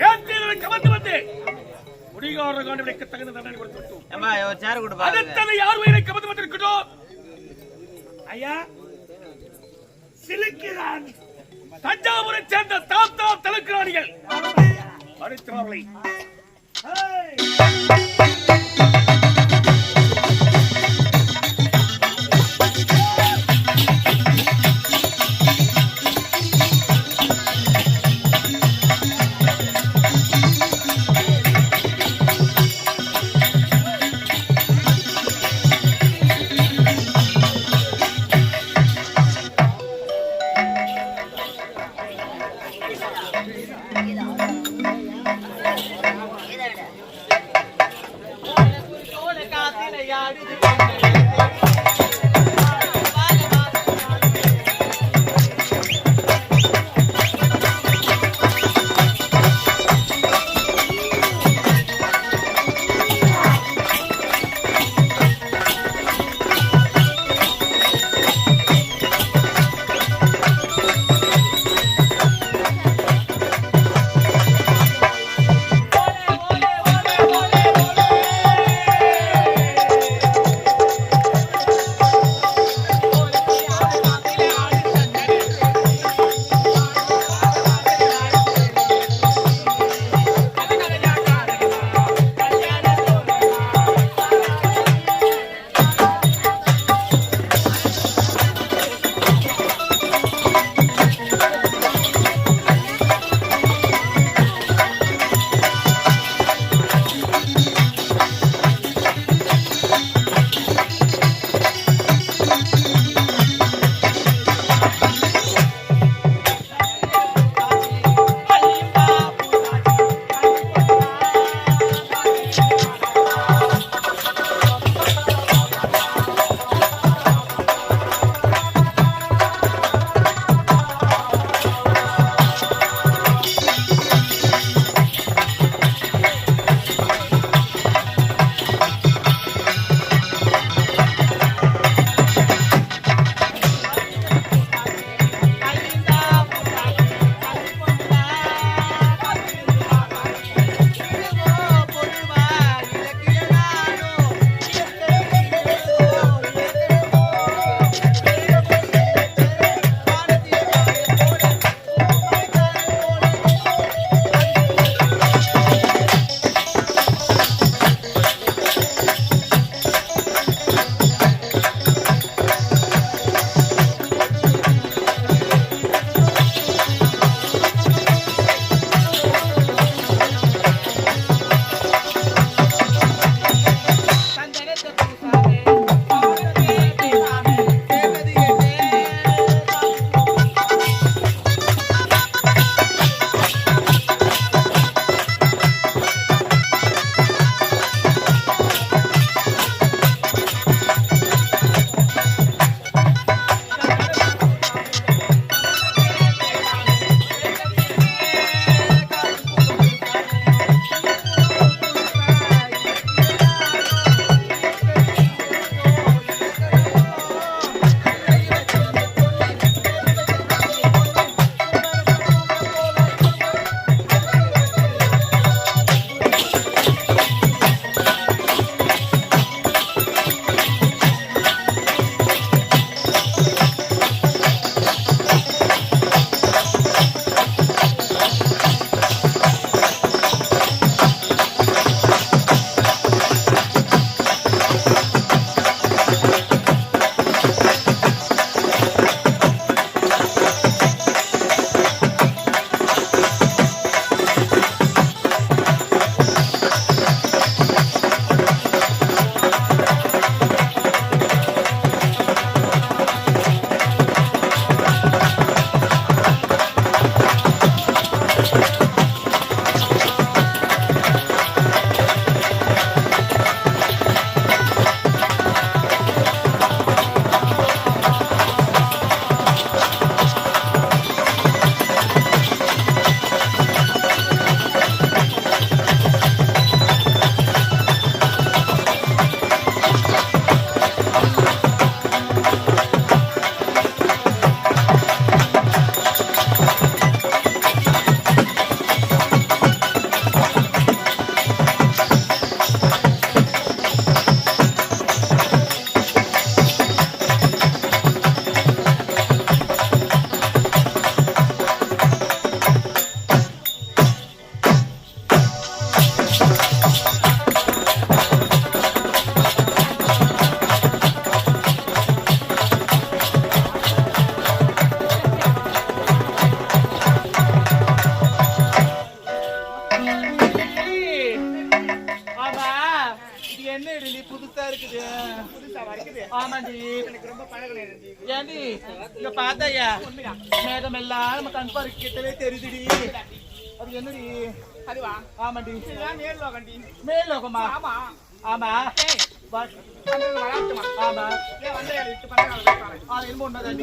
ஏன் கவர்ந்து வந்து குடிகார காண்டிவிடைக்கு தகுந்த தண்டனை கொடுத்துட்டோம். அடுத்தது யார் உயிரை கவர்ந்து வந்திருக்கட்டும்? ஐயா சிலுக்கிறான் தஞ்சாவூரை சேர்ந்த தாத்தா தலுக்கிறானிகள் அடுத்தவர்களை ஆமாண்டி எனக்கு ரொம்ப பழகணும் ஏண்டி இங்க பார்த்தாயா மேகம் எல்லாம் நம்ம கண் பறிக்கவே தெரியுதுடி அது என்னடி அதுவா ஆமாண்டி மேல் லோகண்டி மேல் லோகமா ஆமா ஆமா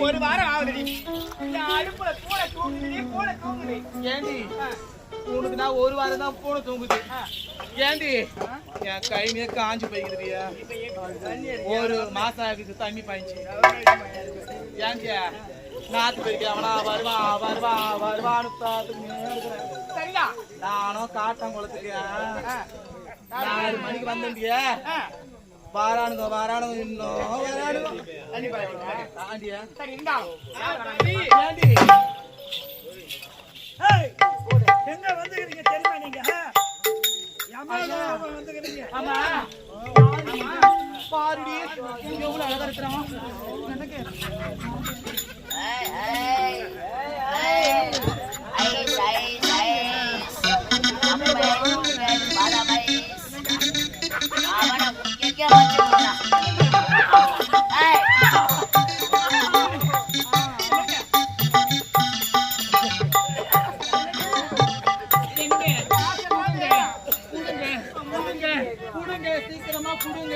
ஒரு வாரம் ஆகுது அடுப்புல பூனை தூங்குது ஏண்டி உனக்கு நான் ஒரு வாரம் தான் பூனை தூங்குது ஏண்டி என் கைமே காஞ்சு போய்க்குதுடியா ஒரு மாசம் ஆகுது தண்ணி பாய்ச்சி ஏண்டியா நாத்து போய்க்கு அவனா வருவான்னு சரியா நானும் காட்டாங்குளத்துக்கு 4 மணிக்கு வந்தேன்டியா வாரானுங்க இன்னும் ஆண்டியா சரி ஏண்டி எங்க வந்துக்கிறீங்க தெரியுமா நீங்க வந்துக்கிறீங்க ஆமா பாருடி எவ்வளவு அழகா இருக்கிறான் சீக்கிரமா குடுங்க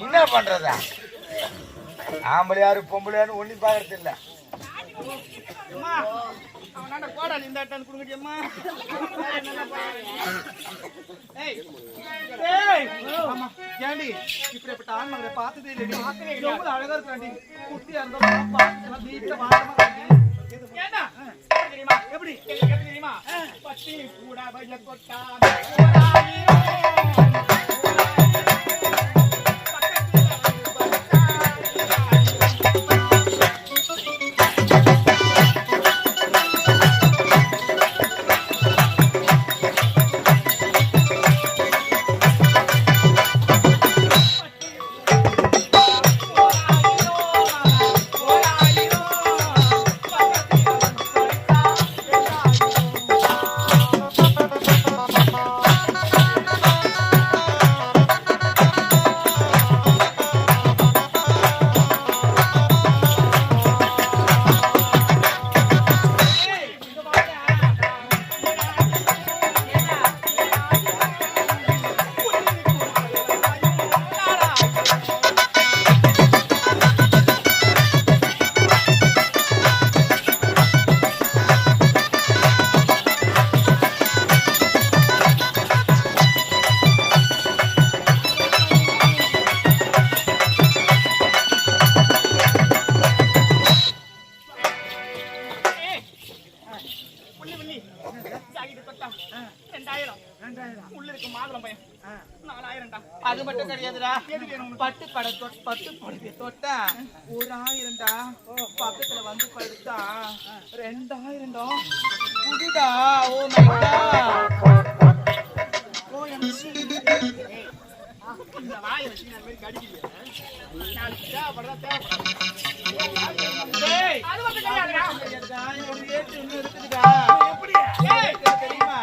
என்ன பண்றதா ஆம்பளையாரு பொம்பளையாரு ஒண்ணு பாக்குறது இல்ல கோடாலி இந்த குடுங்கம்மா ஏண்டி இப்படிப்பட்ட ஆண்மகளை பார்த்ததே இல்லடி எவ்வளவு அழகா இருக்காண்டி குட்டியா இருந்தா வீட்டுல எப்படி தெரியுமா பட்டி கூட பைய கொட்டா அது மட்டும் கிடையாதுடா பட்டு படத்தை தொட்டா 1000டா பக்கத்துல வந்து படுத்தா 2000 புதுடா oh my god oh MC இந்த வாய் வச்சு நான் மாதிரி கடிக்கலையே நான் தேவைப்படுறா டேய் அது மட்டும் கிடையாதுடா ஒரு ஏத்து இன்னும் இருக்குதுடா எப்படி ஏய் தெரியுமா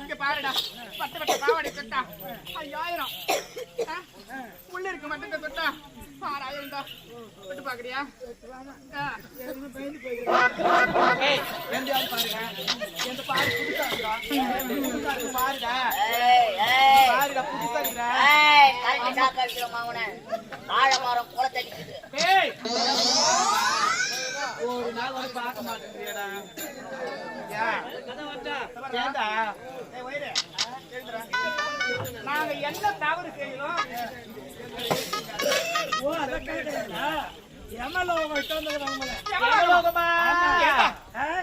இங்க பாருடா, பட்டு பட்டு பாவாடை தொட்டா 5000. உள்ள இருக்க மட்டும் தொட்டா 6000 தான். தொட்டு பாக்குறியா? ஏய், எந்த பாருங்க, எந்த பாரு புதுசா இருக்கா? பாருடா, பாருடா புதுசா இருக்கா? கரெக்ட் டாக் அடிக்கிற மாவனே வாழை மரம் குளத்தடிக்குது. ஏய், ஒரு நாள் வந்து பார்க்க மாட்டேங்கிறியடா. ஏண்டா? ஏய் வயிறு, எழுந்துடா. நாங்க என்ன தவறு செய்யறோம்? ஓ அத கேட்டீங்களா? யமலோகம் விட்டு வந்தவங்களே. யமலோகமா?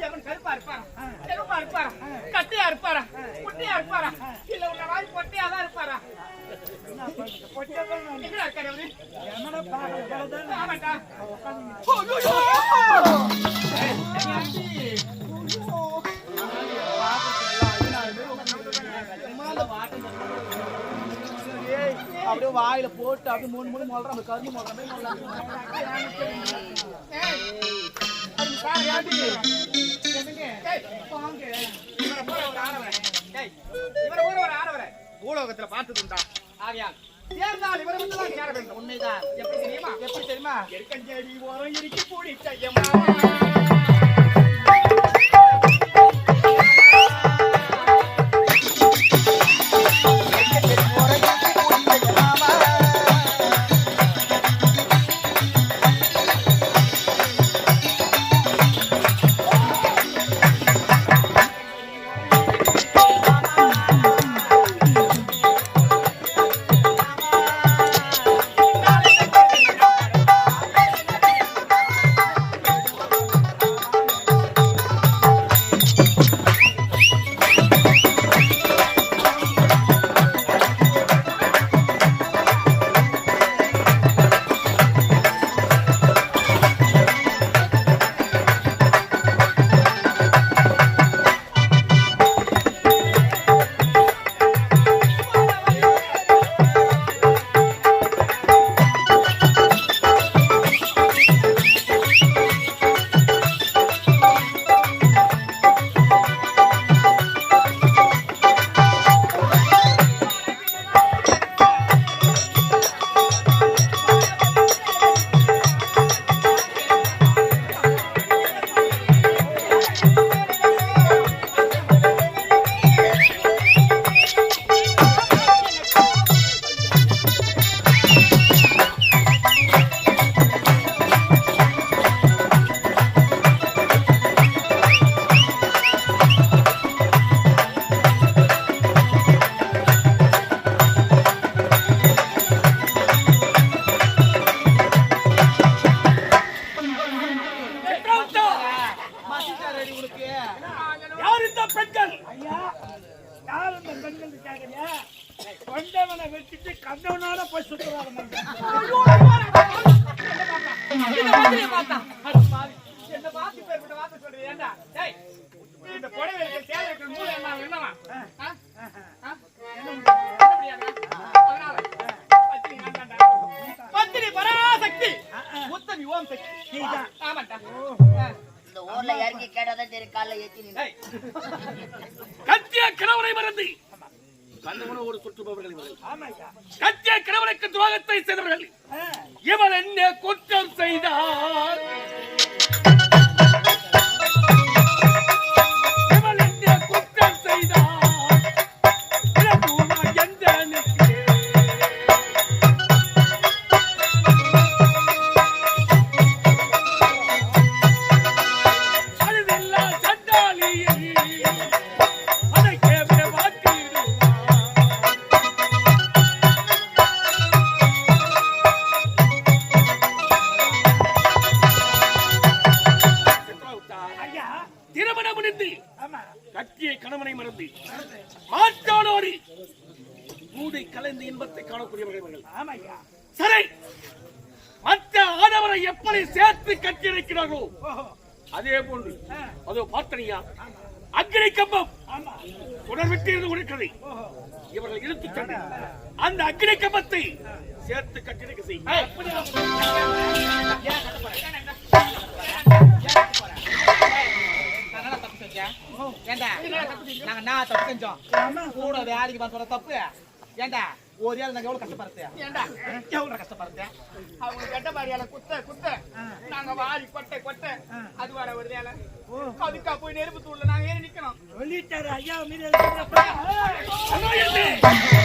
யமன் கருப்பா இருப்பாரா? கருப்பா இருப்பாரா? கட்டியா இருப்பாரா? குட்டியா இருப்பாரா? இல்ல உன்ன மாதிரி பொட்டியா தான் இருப்பாரா? பொட்டியா தான் எங்க இருக்காரு அவரு? யமன பாக்கறதுதான். ஆமாடா. ஓய்யோ! அப்படியே வாயில போட்டு அப்படியே மூணு மூணு மொழற அந்த கரும்பு மொழற மாதிரி பூலோகத்துல பார்த்ததுண்டா. ஆகையால் சேர்ந்தால் இவரை வந்து தான் சேர வேண்டும். உண்மைதான். எப்படி தெரியுமா? எப்படி தெரியுமா? எருக்கஞ்செடி ஓரம் இறுக்கி பூடி செய்யமா. கணவனுக்கு துரோகத்தை செய்தவர்கள் இவன் என்ன குற்றம் செய்தார்? இவன் என்ன குற்றம் செய்தார்? கட்டிய கணவனை மறந்து மாற்றானோடி கூடி கலந்து இன்பத்தை காணக்கூடியவர்கள். சரி, மற்ற ஆடவரை எப்படி சேர்த்து கட்டியிருக்கிறார்களோ அதே போன்று அதோ பார்த்தனியா அக்னி கம்பம் தொடர் விட்டு இருந்து கொடுக்கிறது. இவர்கள் இழுத்து சென்று அந்த அக்னி கம்பத்தை சேர்த்து கட்டியிருக்க செய்ய செஞ்சேன் ஏண்டா நாங்க நான் தப்பு செஞ்சோம் கூட வேலைக்கு வந்து சொல்ற தப்பு ஏண்டா ஒரு நாள் நாங்க எவ்வளவு கஷ்டப்படுறேன் ஏண்டா எவ்வளவு கஷ்டப்படுறேன் அவங்க கெட்ட பாரியால குத்த நாங்க வாரி கொட்டை அது வர ஒரு வேலை அதுக்கா போய் நெருப்பு தூள்ல நாங்க ஏறி நிக்கணும் சொல்லிட்டாரு ஐயா மீது அண்ணா, என்ன?